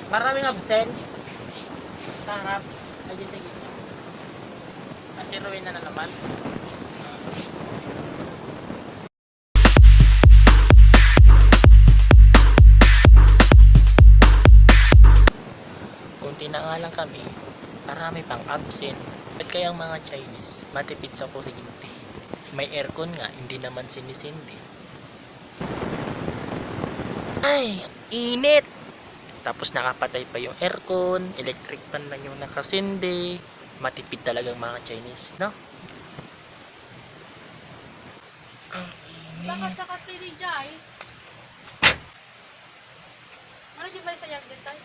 Maraming absent. Sa harap. Ayun sa gitna. Asiruin na naman. Kunti na nga lang kami. Marami pang absent. At kaya ang mga Chinese matipid sa kuryente. May aircon nga, hindi naman sinisindi. Ay, init! Tapos nakapatay pa yung aircon, electric fan lang yung nakasindi. Matipid talagang mga Chinese, no? Ang init. Bakit ka kasi ni Jai? Ano siya ba sa yardin tayo?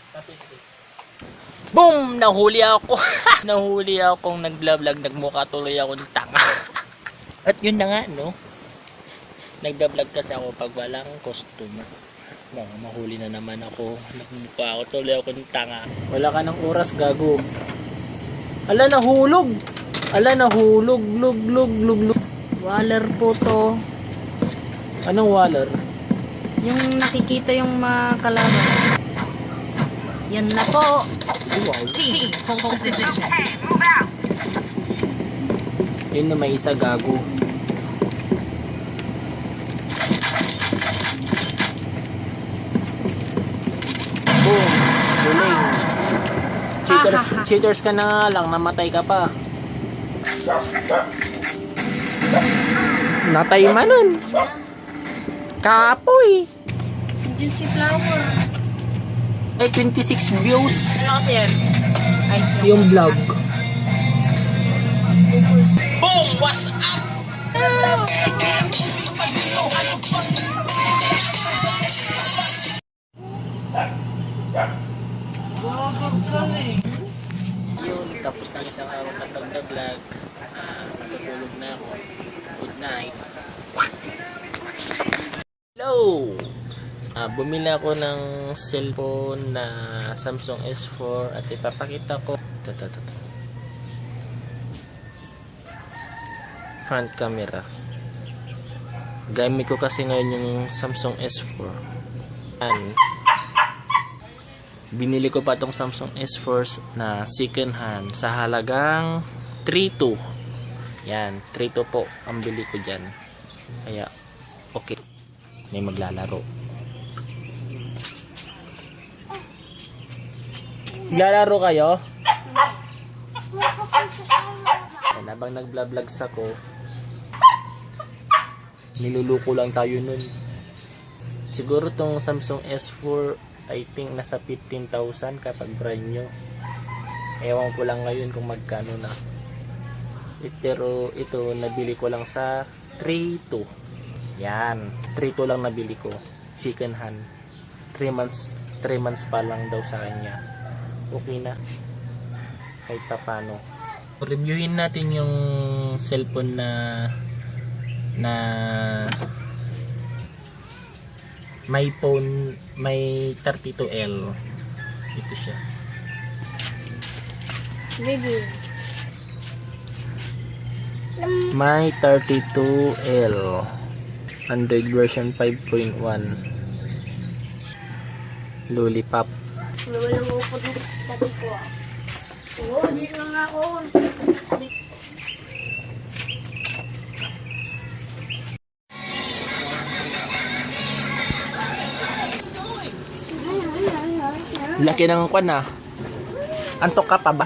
Boom! Nahuli ako. Nahuli akong nag-vlog, nagmukha tuloy ako ng tanga. At yun na nga, no? Nag-vlog kasi ako pag walang customer. Mahuli na naman ako. Nagmukha ako tuloy ako ng tanga. Wala ka ng oras, gago. Ala, nahulog! Ala, nahulog. Lug. Waller po to. Anong waller? Yung nakikita yung mga kalaban. Yan na po. Wow. C, hold position. Yun na may isa, gago. Boom! Duling. Cheaters ka na nga lang, namatay ka pa. Natay manon. Kapoy. Diyan si Flower. Ay, 26 views. Ano kasi yan? Ay, Yung vlog. Boom! What's up? Yun, tapos ng isang araw na pag-vlog, matutulog na ako. Good night. Hello! Bumili ako ng cellphone na Samsung S4 at ipapakita ko front camera. Gamit ko kasi ngayon yung Samsung S4. Binili ko pa tong Samsung S4 na second hand sa halagang 3.2. Yan, 3.2 po ang bili ko dyan. Kaya okay, may maglalaro. Maglalaro kayo? Yan, habang nag-vlogs ako, niluluko lang tayo nun. Siguro tong Samsung S4 I think nasa 15,000 kapag brand new. Ewan ko lang ngayon kung magkano na. Pero ito nabili ko lang sa 3.2. Yan, 3.2 lang nabili ko. Second hand. 3 months pa lang daw sa kanya. Okay na. Kahit pa paano. Reviewin natin yung cellphone na may phone, may 32L. Ito siya. baby. May 32L. Android version 5.1. Lollipop. Walang upod mo sa tabi ko. Oo, dito lang ako. Laki ng kwan ah. Antok ka pa ba?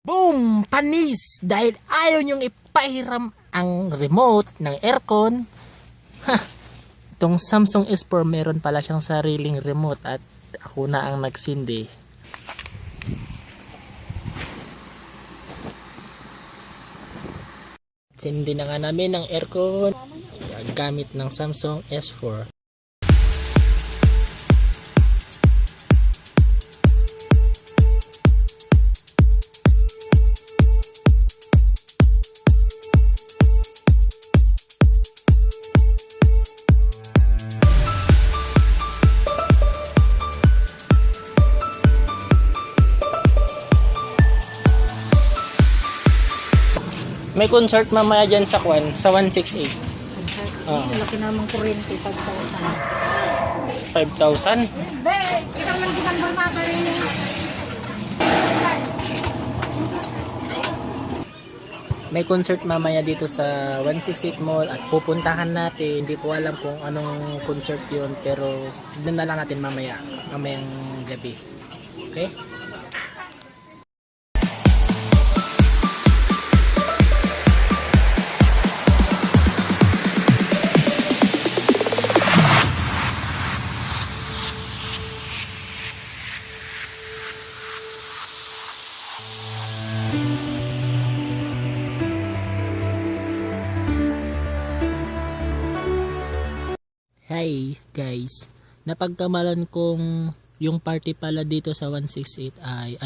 Boom! Panis! Dahil ayaw niyong ipahiram ang remote ng aircon. Itong Samsung S4 meron pala siyang sariling remote at ako na ang nagsindi. Sindi na nga namin ng aircon gamit ng Samsung S4. May concert mamaya dyan sa Kwan, sa 168. Ay, laki naman kuryente, 5,000. 5,000? Be, ilang lang December na kayo. May concert mamaya dito sa 168 Mall at pupuntahan natin. Hindi ko alam kung anong concert yun, pero doon na lang natin mamayang gabi. Okay? Hi guys, napagkamalan kong yung party pala dito sa 168 ay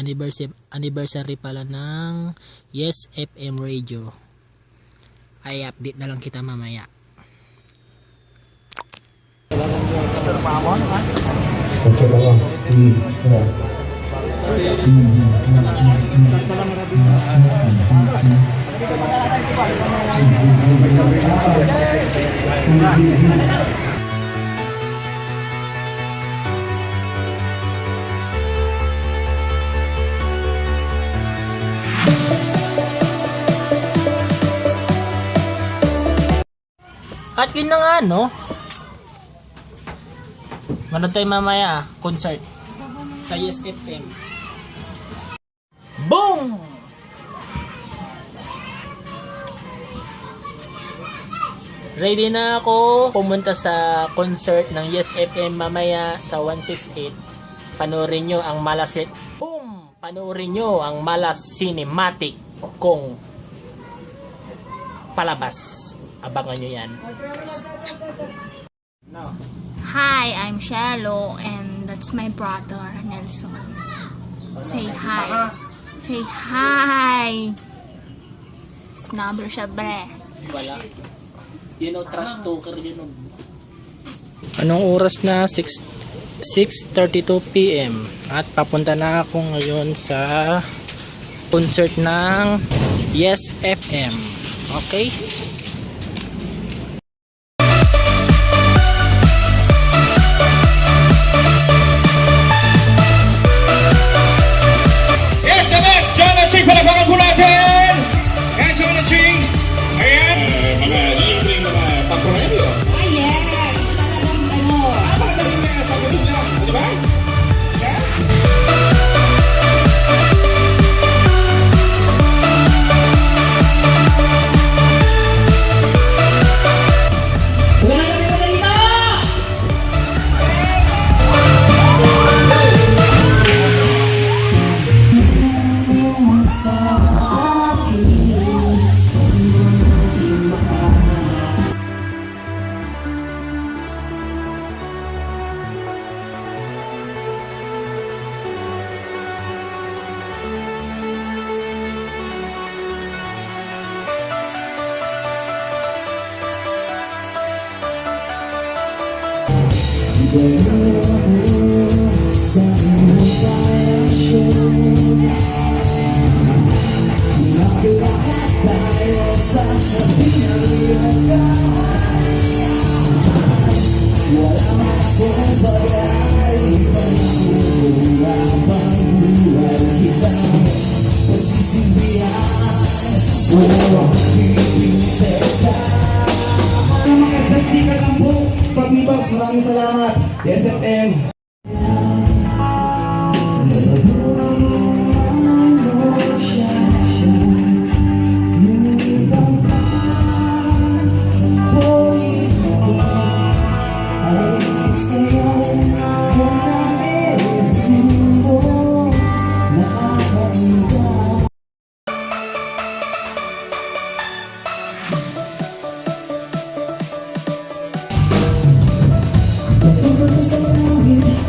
anniversary pala ng Yes FM Radio. Ay update na lang kita mamaya. At yun na nga, no? Manood tayo mamaya, concert sa Yes FM. Boom! Ready na ako pumunta sa concert ng Yes FM mamaya sa 168. Panoorin nyo ang Malas Boom! Panoorin nyo ang Malas Cinematic kung palabas. Abangan nyo yan. No. Hi, I'm Shallow, and that's my brother, Nelson. Say hi. Say hi. Snubber siya, bre. Wala. You know, trash talker yun. Anong oras na? 6:32 PM. At papunta na ako ngayon sa concert ng Yes FM. Okay? SMS, John at Ching, palakpakan po natin! Yan, John at Ching. Ayan, mga libreng mga papremyo. Ah, yes! Talagang ano. Napakadaling na sa ganun lang, di ba? Yan. Wala na kami kanina! Mga ka lang po, Pag-Ibas, maraming salamat. Yes, FM. Sa langit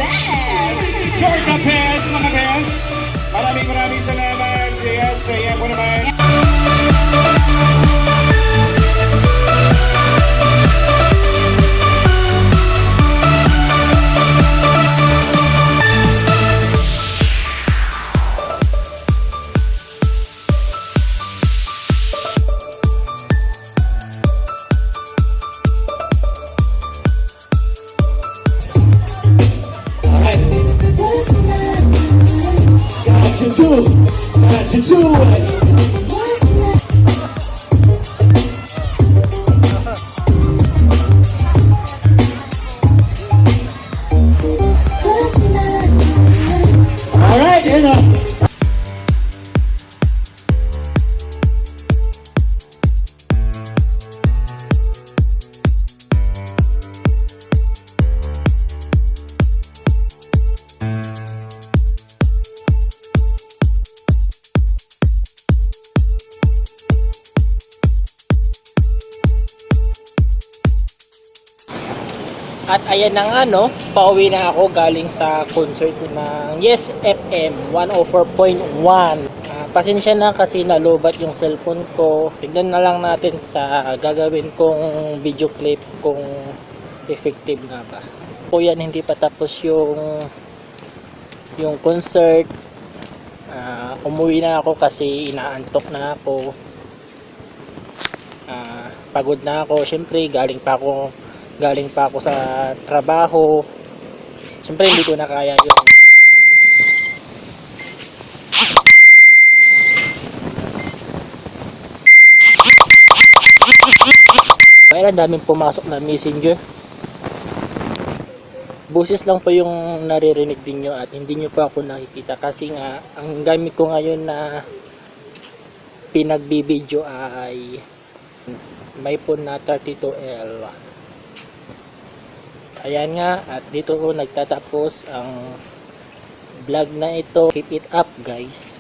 best! You're the best, mga best. Maraming salamat. Yes, ayan po naman. Got you do it. All right, you know. At ayan na nga no, pauwi na ako galing sa concert ng Yes FM 104.1. Pasensya na kasi nalubat yung cellphone ko. Tignan na lang natin sa gagawin kong video clip kung effective nga ba. O yan, hindi pa tapos yung concert. Umuwi na ako kasi inaantok na ako. Pagod na ako. Siyempre galing pa ako sa trabaho. Siyempre hindi ko na kaya yung kaya daming pumasok na messenger. Boses lang po yung naririnig niyo at hindi nyo pa ako nakikita kasi nga ang gamit ko ngayon na pinagbibideo ay may phone na 32L. Ayan nga, at dito ko nagtatapos ang vlog na ito. Keep it up guys.